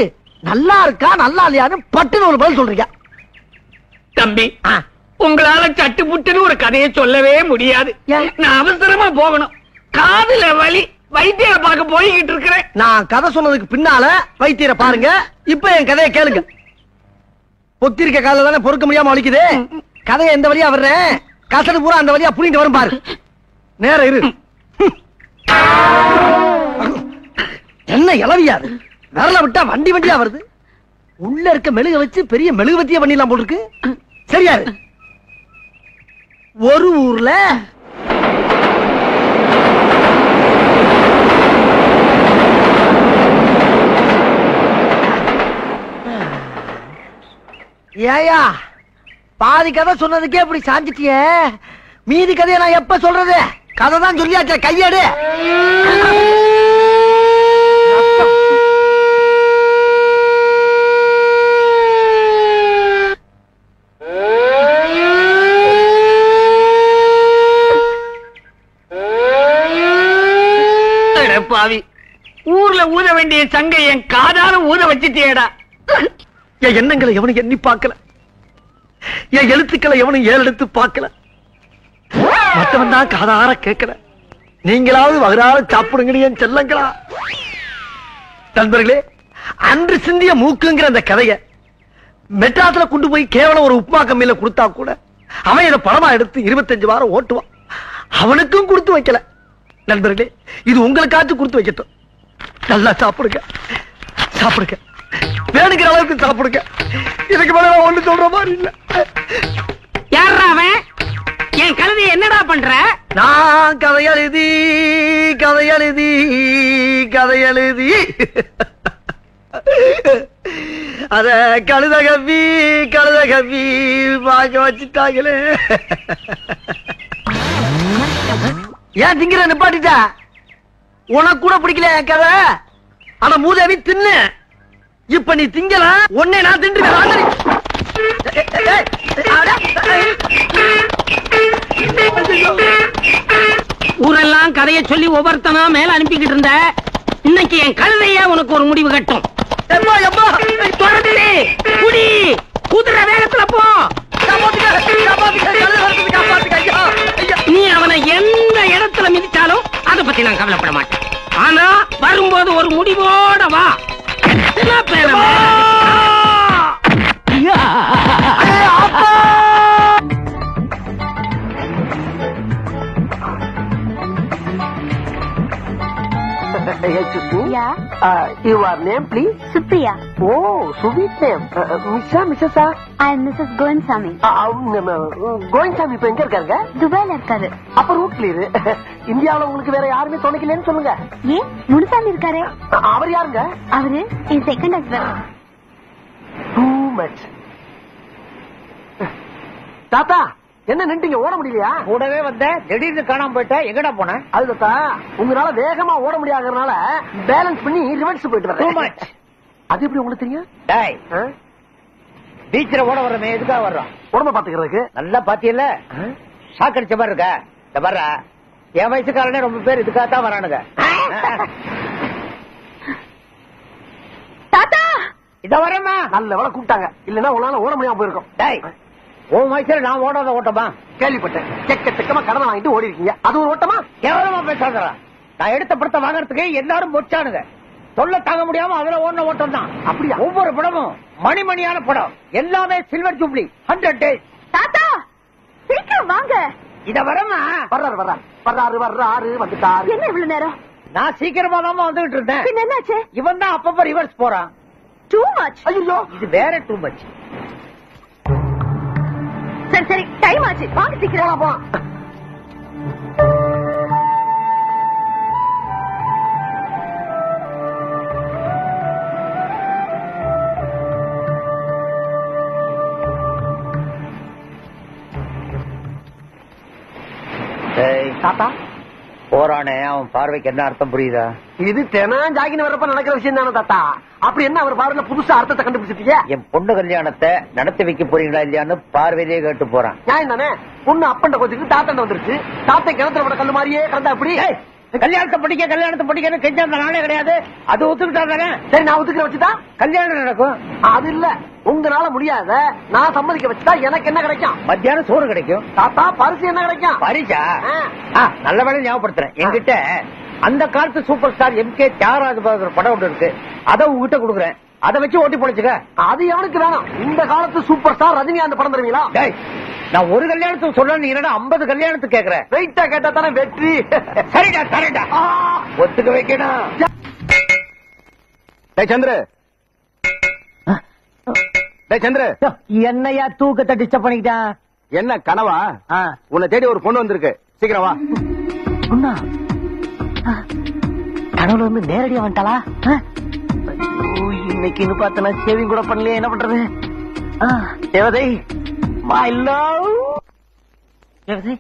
நல்லா இருக்கா நல்லா இல்லையான்னு பட்டுன்னு ஒரு பதில் சொல்றீங்க. தம்பி, உங்களால சட்டு புட்டுன்னு ஒரு கதையை சொல்லவே முடியாது. நான் அவசரமா போகணும், காதுல வலி, வைத்தியரை பார்க்க போய்கிட்டு இருக்கிறேன். நான் கதை சொன்னதுக்கு பின்னால வைத்தியரை பாருங்க. இப்ப என் கதையை கேளுங்க. பொத்திருக்க கால தானே பொறுக்க முடியாம வலிக்குது. கதையை எந்த வழியா வர்றேன், கசடு பூரா அந்த வழியா புரிந்து வரும் பாரு. நேரம் இரு. என்ன இளவியாது, விரல விட்டா வண்டி வண்டியா வருது. உள்ள இருக்க மெழுக வச்சு பெரிய மெழுகுவத்திய பண்ணிடலாம் போட்டுருக்கு. சரியாரு. ஒரு ஊர்ல ஏயா பாதி கதை சொன்னதுக்கே இப்படி சாஞ்சிட்டிய, மீதி கதையை நான் எப்ப சொல்றது? கதை தான் சொல்லியாச்ச, கையேடு. பாவி, ஊர்ல ஊத வேண்டிய சங்க என் காதால ஊத வச்சிட்டேடா. என் எண்ணங்களை எவனும் எண்ணி பார்க்கல, என் எழுத்துக்களை எவனும் ஏறெடுத்து பார்க்கல. மத்தவன் தான் காதார கேட்கல. நீங்களாவது வகுறார சாப்பிடுங்க என் செல்லங்களா. நண்பர்களே, அன்று சிந்திய மூக்குங்கிற அந்த கதைய மெட்ராஸ்ல கொண்டு போய் கேவலம் ஒரு உப்புமா கம்மியில கொடுத்தா கூட அவன் இதை பணமா எடுத்து 25 வாரம் ஓட்டுவான். அவனுக்கும் கொடுத்து வைக்கல. நண்பர்களே, இது உங்களுக்காச்சும் கொடுத்து வைக்கட்டும். நல்லா சாப்பிடுங்க, சாப்பிடுங்க, வேணுங்கிற அளவுக்கு சாப்பிடுங்க. இதுக்கு மேல ஒண்ணு சொல்ற மாதிரி இல்ல. யாரா அவன்? என் கழுதை என்னடா பண்ற? நான் கதையெழுதி கதையெழுதி கதையெழுதி அத கழுத கவி வாங்க வச்சுட்டாங்களே. ஏன் திங்கிற நிப்பாட்டிட்ட? உனக்கு கூட பிடிக்கல என் கதை. ஆனா மூதேவி தின்னு. இப்ப நீ திங்கல, உன்னை நான் தின்றுவேன். ஊரெல்லாம் கதைய சொல்லி ஒவ்வொருத்தனா மேல அனுப்பிக்கிட்டு இருந்த. இன்னைக்கு என் கழுதையா உனக்கு ஒரு முடிவு கட்டும். குடி, குதிரை வேகத்துல போ. நீ அவனை எந்த இடத்துல மிதிச்சாலும் அதை பத்தி நான் கவலைப்பட மாட்டேன். ஆனா வரும்போது ஒரு முடிவோட வா. Your name, please? Supriya. Oh, sweet name. Mrs. I am Mrs. Goinsamy. Koyinsami இப்ப எங்க இருக்காருங்க? துபாயில இருக்காரு. அப்ப ரூட் கிளியர். இந்தியாவுல உங்களுக்கு வேற யாருமே துணைக்கலன்னு சொல்லுங்க. ஏன் முனுசாமி இருக்காரு? அவர் யாருங்க? அவரு என் செகண்ட் ஹஸ்பண்ட். Too much. தாத்தா, என்ன நின்றுங்க? ஓட முடியலையா? கூடவே வந்த, திடீர்னு காணாம போயிட்ட. எங்கடா போன? அது தாத்தா, உங்களால வேகமா ஓட முடியாதனால பேலன்ஸ் பண்ணி ரிவர்ஸ் போயிட்டு வரேன். அது எப்படி உங்களுக்கு தெரியும்? டேய், பீச்ல ஓட வர்றமே எதுக்காக வர்றோம்? உடம்ப பாத்துக்கிறதுக்கு. நல்லா பாத்தியல்ல, ஷாக் அடிச்ச மாதிரி இருக்க. இந்த வர்ற என் வயசுக்காரனே ரொம்ப பேர் இதுக்காகத்தான் வரானுங்க. தாத்தா, இத வரமா நல்ல வேலை கூப்பிட்டாங்க, இல்லன்னா உங்களால ஓட முடியாம போயிருக்கும். டேய், உன் வயசுல நான் ஓடாத ஓட்டமா? கேள்விப்பட்டேன். செக்கமா கடனை வாங்கிட்டு ஓடி இருக்கீங்க, அது ஒரு ஓட்டமா? கேவலமா பேசாதடா. நான் எடுத்த படத்தை வாங்கறதுக்கு எல்லாரும் பொச்சானுங்க. சொல்ல தாங்க முடியாம அதுல ஓடின ஓட்டம் தான். அப்படியா? ஒவ்வொரு படமும் மணிமணியான படம், எல்லாமே சில்வர் ஜூப்ளி, 100 days. தாத்தா சீக்கிரம் வாங்க. இத வரமா வர்றாரு வந்துட்டாரு. என்ன இவ்வளவு நேரம்? நான் சீக்கிரமா தான் வந்துகிட்டு இருந்தேன். பின்ன என்னாச்சு? இவன் தான் அப்பப்ப ரிவர்ஸ் போறான். Too much. ஐயோ, இது வேற டூ மச். சரி சரி, டைம் ஆச்சு, வாங்க சீக்கிரம். போலாம். தாத்தா போறானே, அவன் பார்வைக்கு என்ன அர்த்தம் புரியுதா? இது தினம் ஜாகின் வரப்ப நடக்கிற விஷயம் தானே தாத்தா. அப்படி என்ன அவர் பார்வையில புதுசா அர்த்தத்தை கண்டுபிடிச்சிட்டீங்க? என் பொண்ணு கல்யாணத்தை நடத்தி வைக்க போறீங்களா இல்லையான்னு பார்வையிலேயே கேட்டு போறான். நியாயம் தானே? பொண்ணு அப்பண்ட கோச்சுக்கு தாத்தண்ட வந்துருச்சு. தாத்தை கிணத்துல விட கல்லு மாதிரியே கிடந்தா அப்படி. கல்யாணத்தை படிக்கன்னு கெஞ்ச அந்த நாளே கிடையாது. அது ஒத்துக்கிட்டா தானே? சரி, நான் ஒத்துக்கிற வச்சுட்டா கல்யாணம் நடக்கும். அது இல்ல, உங்களால முடியாத நான் சம்மதிக்க வச்சுட்டா எனக்கு என்ன கிடைக்கும்? மத்தியானம் சோறு கிடைக்கும். தாத்தா, பரிசு என்ன கிடைக்கும்? பரிசா? நல்ல வேலை ஞாபகப்படுத்துறேன். என்கிட்ட அந்த காலத்து சூப்பர் ஸ்டார் MK தியாகராஜ படம் ஒன்று இருக்கு. அதை உங்ககிட்ட கொடுக்குறேன். அதை வச்சு ஓட்டி பொழைச்சுக்க. அது எவனுக்கு வேணும்? இந்த காலத்து சூப்பர் ஸ்டார் ரஜினிகாந்த் படம் தருவீங்களா? நான் ஒரு கல்யாணத்துக்கு சொல்ல, நீ 50 கல்யாணத்துக்கு கேக்குறேன். வெயிட்டா கேட்டா தானே வெற்றி. சரிடா சரிடா, ஒத்துக்க வைக்கணும். சந்திர, சந்திர, என்னையா தூக்கத்தை டிஸ்டர்ப் பண்ணிக்கிட்டான்? என்ன கனவா? உன்னை தேடி ஒரு பொண்ணு வந்திருக்கு, சீக்கிரம் வா. பொண்ணா? கனவுல வந்து நேரடியா வந்துட்டாளா? இன்னைக்கு பார்த்தனா சேவிங் கூட பண்ணலையே, என்ன பண்றது? தேவதை, மை லவ். தேவதை,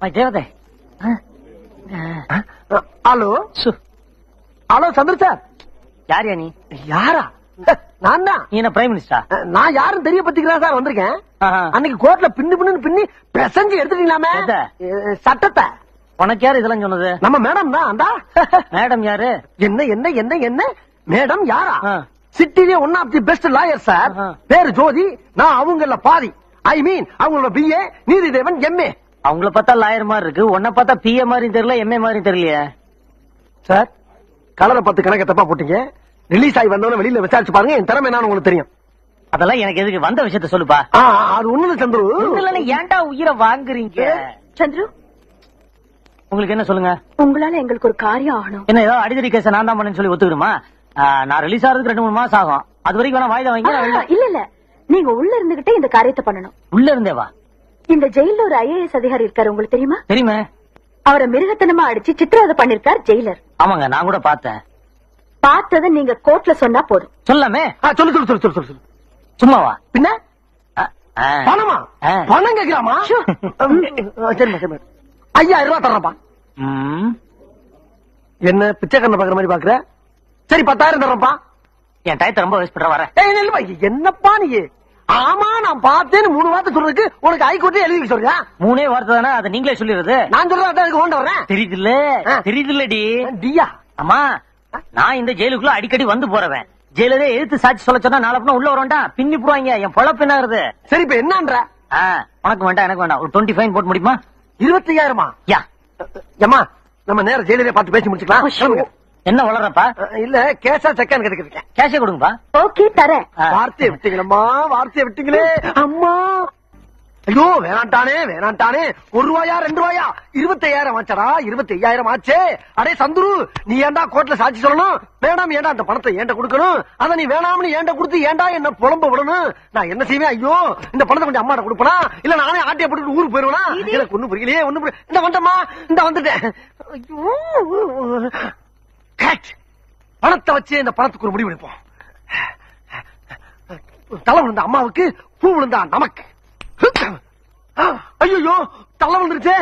மை தேவதை. ஹலோ ஹலோ, சந்திர சார். யாரியா நீ? யாரா? நான் தான். நீ என்ன பிரைம் மினிஸ்டர்? நான் யாரும் தெரிய பத்திக்கிறா சார் வந்திருக்கேன். அன்னைக்கு கோர்ட்ல பின்னு பின்னு பின்னி பிரசஞ்சு எடுத்துட்டீங்களாமே சட்டத்தை. உனக்கு யாரு இதெல்லாம் சொன்னது? நம்ம மேடம் தான். அந்த மேடம் யாரு? என்ன என்ன என்ன என்ன மேடம் யாரா? சிட்டிலே one of the best lawyer sir. பேரு ஜோதி. நான் அவங்கள பாதி. ஐ மீன் அவங்களோட BA, நீதிதேவன் MA. அவங்கள பார்த்தா லாயர் மாதிரி இருக்கு, உன்னை பார்த்தா PA மாதிரி தெரியல, MA மாதிரி தெரியலையே. சார் கலரை 10 கணக்கு தப்பா போட்டீங்க. ரிலீஸ் ஆகி வந்தவன வெளியில விசாரிச்சு பாருங்க, என் திறமை என்னன்னு உங்களுக்கு தெரியும். அதெல்லாம் எனக்கு எதுக்கு, வந்த விஷயத்த சொல்லுப்பா. அது ஒண்ணு சந்துரு. ஏன்டா உயிரை வாங்குறீங்க? சந்துரு, உங்களுக்கு என்ன சொல்லுங்க? உங்களால எங்களுக்கு ஒரு காரியம் ஆகணும். என்ன ஏதோ அடிதடி கேஸ நான் தான் பண்ணேன்னு சொல்லி ஒத்துக்கிடுமா? நான் ரிலீஸ் ஆகிறதுக்கு 2-3 மாசம் ஆகும். அது வரைக்கும் வேணா வாய்தா வாங்கி. இல்ல இல்ல, நீங்க உள்ள இருந்துகிட்டே இந்த காரியத்தை பண்ணணும். உள்ள இருந்தேவா? இந்த ஜெயில ஒரு IAS அதிகாரி இருக்காரு, உங்களுக்கு தெரியுமா? தெரியுமே. அவரை மிருகத்தனமா அடிச்சு சித்திரவதை பண்ணிருக்கார் ஜெயிலர். ஆமாங்க, நான் கூட பார்த்தேன். பார்த்ததை நீங்க கோர்ட்ல சொன்னா போதும். சொல்லாமே. சொல்லு சொல்லு சொல்லு சொல்லு சொல்லு. சும்மாவா? பின்ன பணமா? பணம் கேட்கலாமா? சரிமா சரிமா. 5000 ரூபாய் தர்றப்பா. என்ன பிச்சைக்காரன் பாக்குற மாதிரி பாக்குற? சரி 10,000 தர்றப்பா. என் டயத்தை ரொம்ப வேஸ்ட் பண்ற வர. என்னப்பா நீ? ஆமா நான் பார்த்தேன்னு 3 வார்த்தை சொல்றதுக்கு உனக்கு ஹைகோர்ட்டே எழுதி சொல்றியா? 3 வார்த்தை தானே, அதை நீங்களே சொல்லிடுறது. நான் சொல்றேன் ஓண்ட வரேன். தெரியுதுல்ல தெரியுதுல்லடி. டியா? ஆமா, நான் இந்த ஜெயிலுக்குள்ள அடிக்கடி வந்து போறவன். ஜெயிலரே எதிர்த்து சாட்சி சொல்ல சொன்னா நாளை உள்ள வரண்டா பின்னி போடுவாங்க. என் பொழப்பு என்ன ஆகுது? சரி இப்ப என்னன்ற? உனக்கு வேண்டாம் எனக்கு வேண்டாம், ஒரு 20 ஃபைன் போட்டு முடியுமா? 25,000? யா ஏமா நம்ம நேரம் ஜெயிலரே பார்த்து பேசி முடிச்சுக்கலாம். என்ன வளர்றப்பா? இல்ல கேஷா செக்கான்னு கேட்டுக்கிறேன். கேஷே கொடுங்கப்பா. ஓகே தரேன். வார்த்தையை விட்டீங்களம்மா, வார்த்தையை விட்டீங்களே அம்மா. ஐயோ வேணாண்டானே வேணாண்டானே. 1 ரூபாயா 2 ரூபாயா? 25,000 ஆச்சடா. 25,000 ஆச்சே. அடே சந்துரு, நீ ஏன்டா கோர்ட்ல சாட்சி சொல்லணும்? வேணாம் ஏன்டா அந்த பணத்தை ஏன்ட கொடுக்கணும்? அத நீ வேணாம்னு ஏன்ட கொடுத்து ஏன்டா என்ன புலம்ப விடணும்? நான் என்ன செய்வேன்? ஐயோ இந்த பணத்தை கொஞ்சம் அம்மாட்ட கொடுப்பனா இல்ல நானே ஆட்டிய போட்டு ஊருக்கு போயிருவேனா? எனக்கு ஒண்ணும் புரியலையே ஒண்ணும் இந்த வந்தம்மா இந்த வந்துட்டேன். ஐயோ பணத்தை வச்சு இந்த பணத்துக்கு ஒரு முடிவு எடுப்போம். தலை விழுந்த அம்மாவுக்கு பூ விழுந்தா நமக்கு. ஐயோ தலை விழுந்துருச்சே.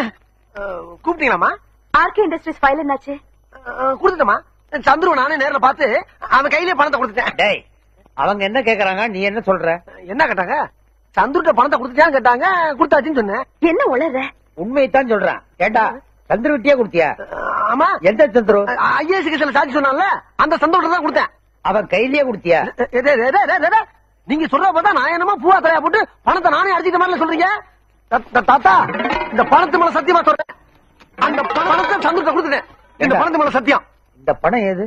கூப்பிட்டீங்களாமா? RK இண்டஸ்ட்ரீஸ் ஃபைல் என்னாச்சு? கொடுத்துட்டமா. சந்துரு நானே நேர்ல பார்த்து அவன் கையிலே பணத்தை கொடுத்துட்டேன். டேய் அவங்க என்ன கேக்குறாங்க, நீ என்ன சொல்ற? என்ன கேட்டாங்க? சந்துருட்ட பணத்தை கொடுத்துட்டான்னு கேட்டாங்க. கொடுத்தாச்சுன்னு சொன்னேன். என்ன உளற? உண்மையைத்தான் சொல்றான். ஏண்டா சந்துரு விட்டியா கொடுத்தியா? ஆமா. எந்த சந்துரு? IAS கேஸ்ல சாட்சி சொன்னால அந்த சந்தோஷம் தான் கொடுத்தேன். அவன் கையிலேயே கொடுத்தியா? நீங்க சொல்ற பார்த்தா நான் என்னமா பூவா தலையா போட்டு பணத்தை நானே அடிச்சிட்ட மாதிரி சொல்றீங்க. தாத்தா இந்த பணத்து மேல சத்தியமா சொல்றேன், அந்த பணத்தை சந்துருட்ட கொடுத்துட்டேன். இந்த பணத்து மேல சத்தியம். இந்த பணம் ஏது?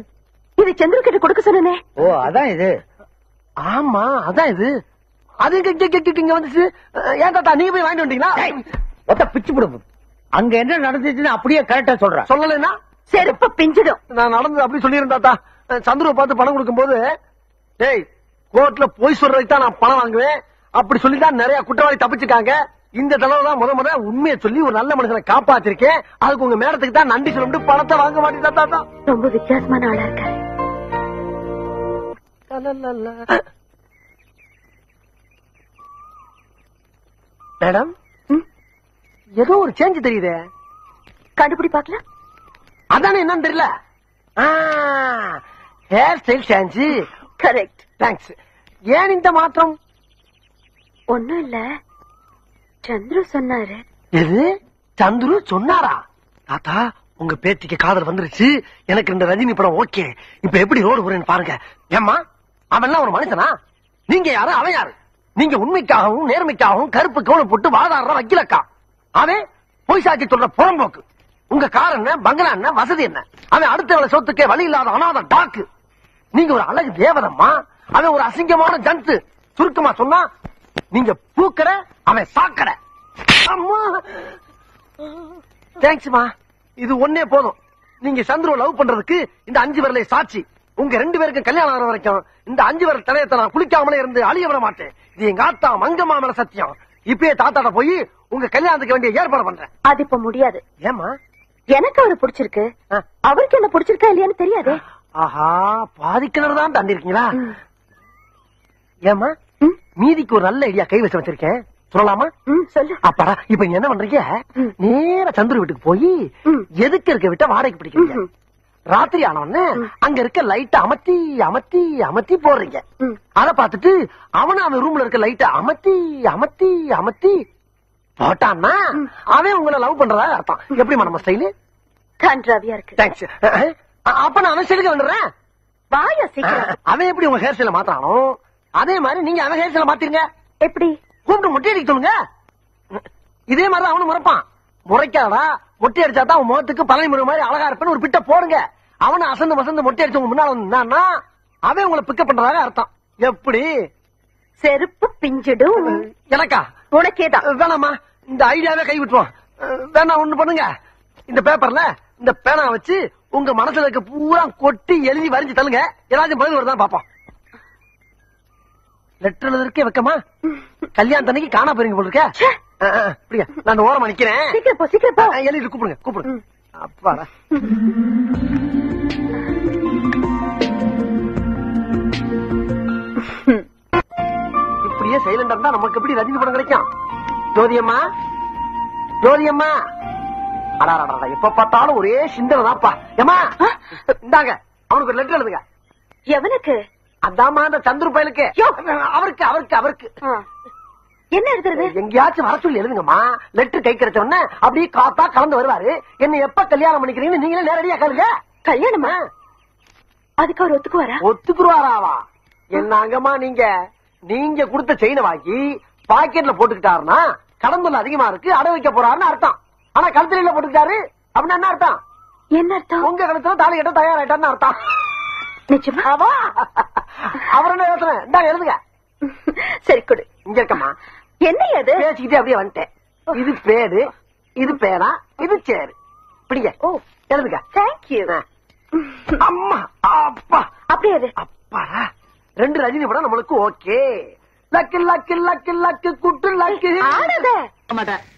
இது சந்திர கிட்ட கொடுக்க சொன்னே. ஓ அதான் இது. ஆமா அதான் இது. அது இங்க வந்துச்சு. ஏன் தாத்தா நீங்க போய் வாங்கிட்டு வந்தீங்களா? ஒத்த பிச்சு போடு. அங்க என்ன நடந்துச்சுன்னு அப்படியே கரெக்டா சொல்றேன். சொல்லலைன்னா செருப்பு பிஞ்சிடும். நான் நடந்தது அப்படி சொல்லிருந்தேன் தாத்தா. சந்துருவை பார்த்து பணம் கொடுக்கும் போது, டேய் கோர்ட்ல போய் சொல்றதுக்கு தான் நான் பணம் வாங்குவேன் அப்படி சொல்லிதான் நிறைய குற்றவாளி தப்பிச்சுக்காங்க. இந்த தடவை தான் முத உண்மையை சொல்லி ஒரு நல்ல மனுஷனை காப்பாத்திருக்கேன். அதுக்கு உங்க மேடத்துக்கு தான் நன்றி சொல்லிட்டு பணத்தை வாங்க மாட்டேன் தாத்தா. ரொம்ப வித்தியாசமான ஆளா இருக்காரு. மேடம் ஏதோ ஒரு சேஞ்ச் தெரியுதே. கண்டுபிடி பாக்கலாம். அதானே என்னன்னு தெரியல. Hair style change. Correct. Thanks. ஏன் இந்த மாற்றம்? ஒண்ணும் இல்ல, சந்துரு சொன்னாரு. எது? சந்துரு சொன்னாரா? தாத்தா உங்க பேத்திக்கு காதல் வந்துருச்சு. எனக்கு இந்த ரஜினி படம் ஓகே. இப்ப எப்படி ரோடு போறேன்னு பாருங்க. ஏம்மா அவன் ஒரு மனுஷனா? நீங்க யாரு அவன் யாரு? நீங்க உண்மைக்காகவும் நேர்மைக்காகவும் கருப்பு கவுன போட்டு வாதாடுற வக்கீலக்கா. அவன் பொய் சாட்சி சொல்ற புறம்போக்கு. உங்க கார் என்ன, பங்களா என்ன, வசதி என்ன? அவன் அடுத்த வேலை சொத்துக்கே வழி இல்லாத அனாத டாக்கு. நீங்க ஒரு அழகு தேவதம்மா, அவன் ஒரு அசிங்கமான ஜந்து. சுருக்கமா சொன்னா நீங்க பூக்கற, அவன் சாக்கற. அம்மா தேங்க்ஸ்மா. இது ஒன்னே போதும். நீங்க சந்துருவை லவ் பண்றதுக்கு இந்த 5 விரலை சாட்சி. உங்க 2 பேருக்கு கல்யாணம் ஆகிற வரைக்கும் இந்த 5 விரல் தலையத்தை நான் குளிக்காமலே இருந்து அழிய விட மாட்டேன். இது எங்க ஆத்தா மங்கம்மா மேல சத்தியம். இப்பயே தாத்தாட்ட போய் உங்க கல்யாணத்துக்கு வேண்டிய ஏற்பாடு பண்றேன். அது இப்ப முடியாது. ஏமா? எனக்கு அவரு பிடிச்சிருக்கு, அவருக்கு என்ன பிடிச்சிருக்கா இல்லையான்னு தெரியாது. ஆஹா பாதிக்கிணறு தான் தாண்டி இருக்கீங்களா? ஏமா மீதிக்கு ஒரு நல்ல ஐடியா கை வச்சிருக்கேன், சொல்லலாமா? சொல்லு. அப்பாடா இப்ப நீங்க என்ன பண்றீங்க? நேர சந்துரு வீட்டுக்கு போய் எதுக்கு இருக்க விட்ட வாடகைக்கு பிடிக்கிறீங்க. ராத்திரி ஆனவொன்னு அங்க இருக்க லைட்ட அமர்த்தி அமர்த்தி அமர்த்தி போடுறீங்க. அத பாத்துட்டு அவன் ரூம்ல இருக்க லைட்ட அமர்த்தி அமர்த்தி அமர்த்தி போட்டான்னா அவன் உங்களை லவ் பண்றதா அர்த்தம். எப்படிமா நம்ம ஸ்டைலு? கன்றாவியா இருக்கு. தேங்க்ஸ். அப்ப நான் அவன் ஸ்டைலுக்கு வந்துடுறேன். வாயா சீக்கிரம். அவன் எப்படி உங்க ஹேர் ஸ்டைல மாத்தானோ அதே மாதிரி நீங்க அவன் ஹேர் ஸ்டைல மாத்திருங்க. எப்படி? கூப்பிட்டு முட்டை அடிக்க சொல்லுங்க. இதே மாதிரிதான் அவனு முறைப்பான். முறைக்காடா மொட்டை அடிச்சா தான் அவன் முகத்துக்கு பழனி முறை மாதிரி அழகா இருப்பேன்னு ஒரு பிட்ட போடுங்க. அவனை அசந்து மசந்து மொட்டை அடிச்சவங்க முன்னால வந்தான்னா அவன் உங்களை பிக்கப் பண்றதாக அர்த்தம். எப்படி? செருப்பு பிஞ்சிடும். எனக்கா? உனக்கேதான். வேணாமா, இந்த ஐடியாவே கை விட்டுருவோம். வேணா ஒண்ணு பண்ணுங்க, இந்த பேப்பர்ல இந்த பேனா வச்சு உங்க மனசுல இருக்க பூரா கொட்டி எழுதி வரைஞ்சு தள்ளுங்க. ஏதாச்சும் பதில் வருதான் பாப்போம். லெட்டர் எழுதுறதுக்கே வைக்கமா? கல்யாணத்தன்னைக்கு காணா போறீங்க போல இருக்க. நான் அந்த ஓரமா நிக்கிறேன். சீக்கிரம் போ, சீக்கிரம் போ. எழுதி கூப்பிடுங்க, கூப்பிடுங்க. அப்பாடா. இப்படியே சைலண்டா இருந்தா நமக்கு எப்படி ரஜினி படம் கிடைக்கும்? ஜோதியம்மா, ஜோதியம்மா, அடாடா எப்ப பார்த்தாலும் ஒரே சிந்தனைதாப்பா. ஏமா இந்தாங்க, அவனுக்கு ஒரு லெட்டர் எழுதுங்க. எவனுக்கு? அதாம்மா அந்த சந்துரு பயலுக்கு. அவருக்கு அவருக்கு அவருக்கு என்ன எழுதுறது? எங்கேயாச்சும் வர சொல்லி எழுதுங்கம்மா. லெட்டர் கை கிடைச்ச உடனே அப்படியே காத்தா கலந்து வருவாரு. என்ன எப்ப கல்யாணம் பண்ணிக்கிறீங்கன்னு நீங்களே நேரடியா கேளுங்க. கல்யாணமா? அதுக்கு அவர் ஒத்துக்குவாரா? ஒத்துக்குருவாராவா? என்னங்கம்மா நீங்க நீங்க கொடுத்த செயினை வாங்கி பாக்கெட்ல போட்டுக்கிட்டாருன்னா கடம்புல அதிகமா இருக்கு, அடை வைக்க போறாருன்னு அர்த்தம். ஆனா கழுத்துல போட்டுக்கிட்டாரு அப்படின்னா என்ன அர்த்தம்? என்ன அர்த்தம்? உங்க கழுத்துல தாலி கட்ட தயாராயிட்டான்னு அர்த்தம். நிச்சயமா? அவர் என்ன யோசனை? இந்தாங்க எழுதுங்க. சரி கொடு. இங்க இருக்கம்மா. என்ன அது? பேசிக்கிட்டே அப்படியே வந்துட்டேன். இது பேரு, இது பேனா, இது சேரு. பிடிங்க. ஓ எழுதுங்க. தேங்க்யூ. அம்மா அப்பா அப்படியே அப்பாடா. 2 ரஜினி படம் நம்மளுக்கு okay. Luck luck luck luck good luck. ஆனத